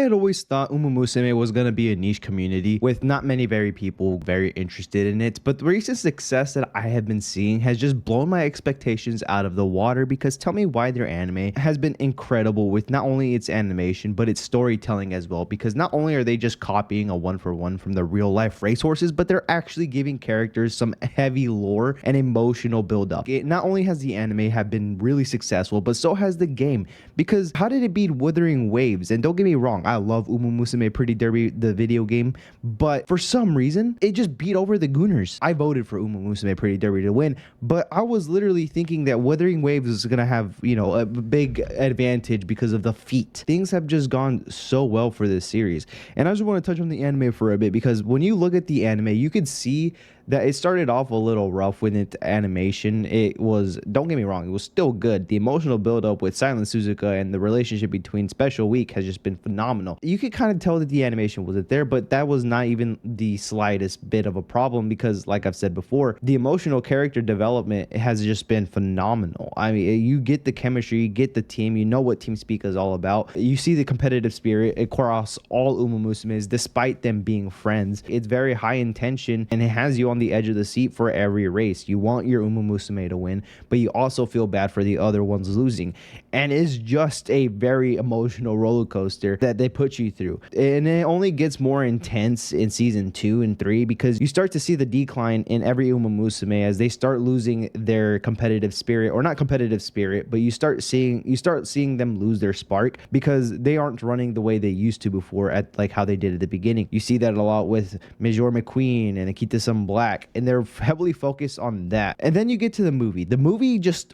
had always thought Umamusume was going to be a niche community with not many people very interested in it, but the recent success that I have been seeing has just blown my expectations out of the water. Because tell me why their anime has been incredible with not only its animation but its storytelling as well, because not only are they just copying a one-for-one from the real life racehorses, but they're actually giving characters some heavy lore and emotional build-up. Not only has the anime have been really successful, but so has the game. Because how did it beat Wuthering Waves? And don't get me wrong, I love Umamusume Pretty Derby, the video game, but for some reason, it just beat over the Gooners. I voted for Umamusume Pretty Derby to win, but I was literally thinking that Wuthering Waves is going to have, you know, a big advantage because of the feet. Things have just gone so well for this series. And I just want to touch on the anime for a bit, because when you look at the anime, you could see that it started off a little rough with its animation. It was, don't get me wrong, it was still good. The emotional build-up with Silent Suzuka and the relationship between Special Week has just been phenomenal. You could kind of tell that the animation wasn't there, but that was not even the slightest bit of a problem, because like I've said before, the emotional character development has just been phenomenal. I mean, you get the chemistry, you get the team, you know what TeamSpeak is all about. You see the competitive spirit across all Umamusumes, despite them being friends. It's very high intention, and it has you on the edge of the seat for every race. You want your Umamusume to win, but you also feel bad for the other ones losing. And it's just a very emotional roller coaster that they put you through. And it only gets more intense in season 2 and 3, because you start to see the decline in every Umamusume as they start losing their competitive spirit, or not competitive spirit, but you start seeing them lose their spark, because they aren't running the way they used to before, at like how they did at the beginning. You see that a lot with Major McQueen and Akita-san Black, and they're heavily focused on that. And then you get to the movie. The movie just,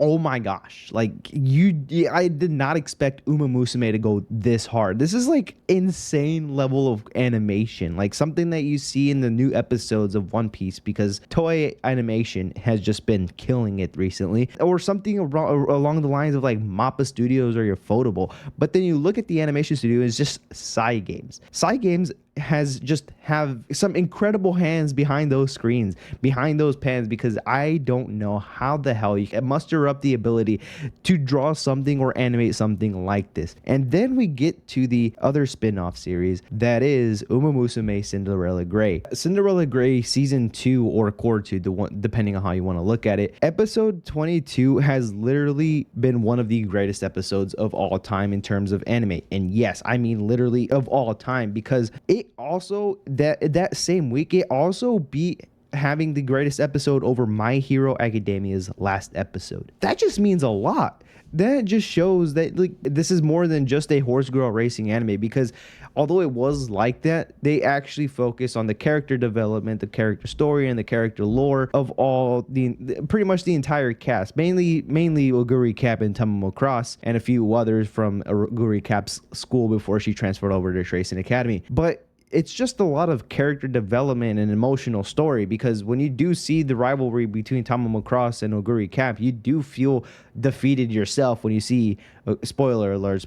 oh my gosh, like I did not expect Umamusume to go this hard. This is like insane level of animation, like something that you see in the new episodes of One Piece, because Toei Animation has just been killing it recently, or something along the lines of like Mappa Studios or your Photable. But then you look at the animation studio, it's just Cygames. Cygames has just have some incredible hands behind those screens, behind those pens, because I don't know how the hell you can muster up the ability to draw something or animate something like this. And then we get to the other spin-off series, that is Umamusume Cinderella Gray. Cinderella Gray season 2 or core 2, depending on how you want to look at it. Episode 22 has literally been one of the greatest episodes of all time in terms of anime. And yes, I mean literally of all time, because it also, that same week, it also beat having the greatest episode over My Hero Academia's last episode. That just means a lot. That just shows that like this is more than just a horse girl racing anime, because although it was like that, they actually focus on the character development, the character story, and the character lore of all pretty much the entire cast, mainly Oguri Cap and Tamamo Cross, and a few others from Oguri Cap's school before she transferred over to Racing Academy. But it's just a lot of character development and emotional story, because when you do see the rivalry between Tamamo Cross and Oguri Cap, you do feel defeated yourself when you see, spoiler alerts,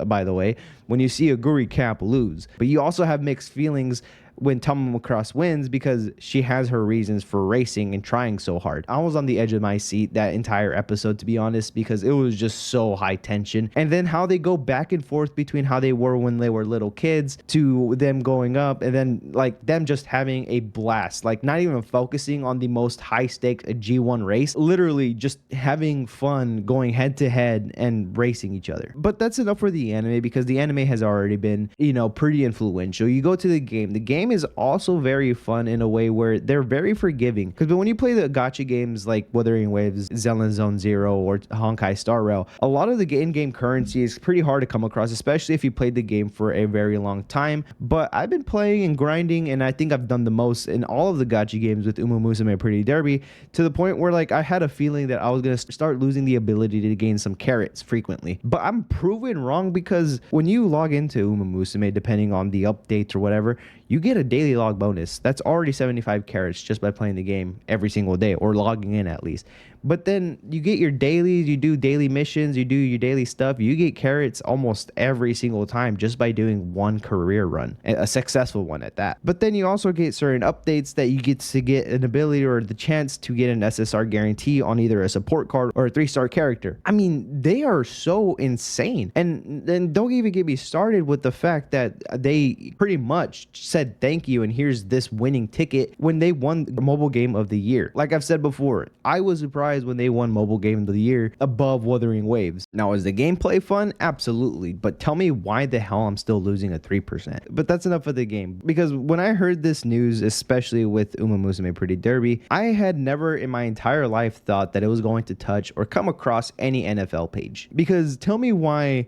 by the way, when you see Oguri Cap lose. But you also have mixed feelings when Tamamo Cross wins, because she has her reasons for racing and trying so hard. I was on the edge of my seat that entire episode, to be honest, because it was just so high tension. And then how they go back and forth between how they were when they were little kids to them going up, and then like them just having a blast, like not even focusing on the most high stakes G1 race, literally just having fun going head to head and racing each other. But that's enough for the anime, because the anime has already been, you know, pretty influential. You go to the game is also very fun in a way where they're very forgiving, because when you play the gacha games like Wuthering Waves, Zenless Zone Zero, or Honkai Star Rail, a lot of the in-game currency is pretty hard to come across, especially if you played the game for a very long time. But I've been playing and grinding, and I think I've done the most in all of the gacha games with Umamusume Pretty Derby, to the point where like I had a feeling that I was going to start losing the ability to gain some carrots frequently. But I'm proven wrong, because when you log into Umamusume, depending on the updates or whatever, you get a daily log bonus. That's already 75 carats just by playing the game every single day, or logging in at least. But then you get your dailies, you do daily missions, you do your daily stuff. You get carrots almost every single time just by doing one career run, a successful one at that. But then you also get certain updates that you get to get an ability or the chance to get an SSR guarantee on either a support card or a 3-star character. I mean, they are so insane. And then don't even get me started with the fact that they pretty much said thank you and here's this winning ticket when they won the mobile game of the year. Like I've said before, I was surprised when they won mobile game of the year above Wuthering Waves. Now, is the gameplay fun? Absolutely. But tell me why the hell I'm still losing a 3%. But that's enough of the game, because when I heard this news, especially with Umamusume Pretty Derby, I had never in my entire life thought that it was going to touch or come across any NFL page. Because tell me why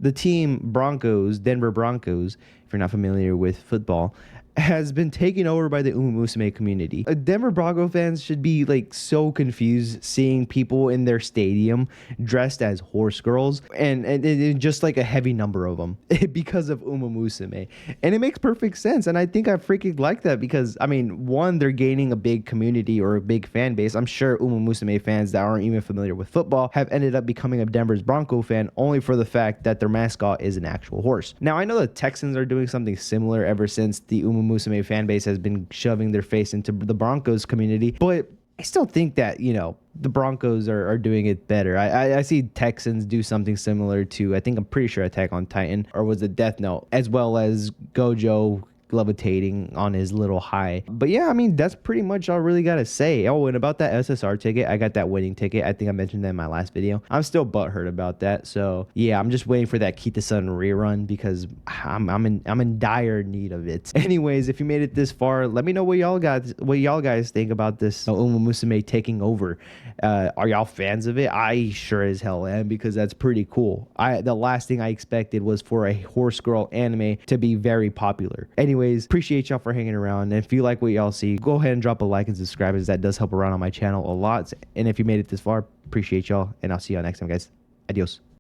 the team Broncos, Denver Broncos, if you're not familiar with football, has been taken over by the Umamusume community. Denver Bronco fans should be like so confused seeing people in their stadium dressed as horse girls and just like a heavy number of them because of Umamusume. And it makes perfect sense. And I think I freaking like that because, I mean, one, they're gaining a big community or a big fan base. I'm sure Umamusume fans that aren't even familiar with football have ended up becoming a Denver's Bronco fan only for the fact that their mascot is an actual horse. Now, I know the Texans are doing something similar ever since the Umamusume fan base has been shoving their face into the Broncos community, but I still think that, you know, the Broncos are doing it better. I see Texans do something similar to, I'm pretty sure Attack on Titan, or was it Death Note, as well as Gojo levitating on his little high. But yeah, I mean, that's pretty much all I really gotta say. Oh, and about that SSR ticket, I got that winning ticket. I think I mentioned that in my last video. I'm still butthurt about that. So yeah, I'm just waiting for that Kita-san rerun because I'm in dire need of it. Anyways, if you made it this far, let me know what y'all guys think about this Umamusume taking over. Are y'all fans of it? I sure as hell am, because that's pretty cool. The last thing I expected was for a horse girl anime to be very popular. Anyways, appreciate y'all for hanging around. And if you like what y'all see, go ahead and drop a like and subscribe, as that does help around on my channel a lot. And if you made it this far, appreciate y'all, and I'll see y'all next time, guys. Adios.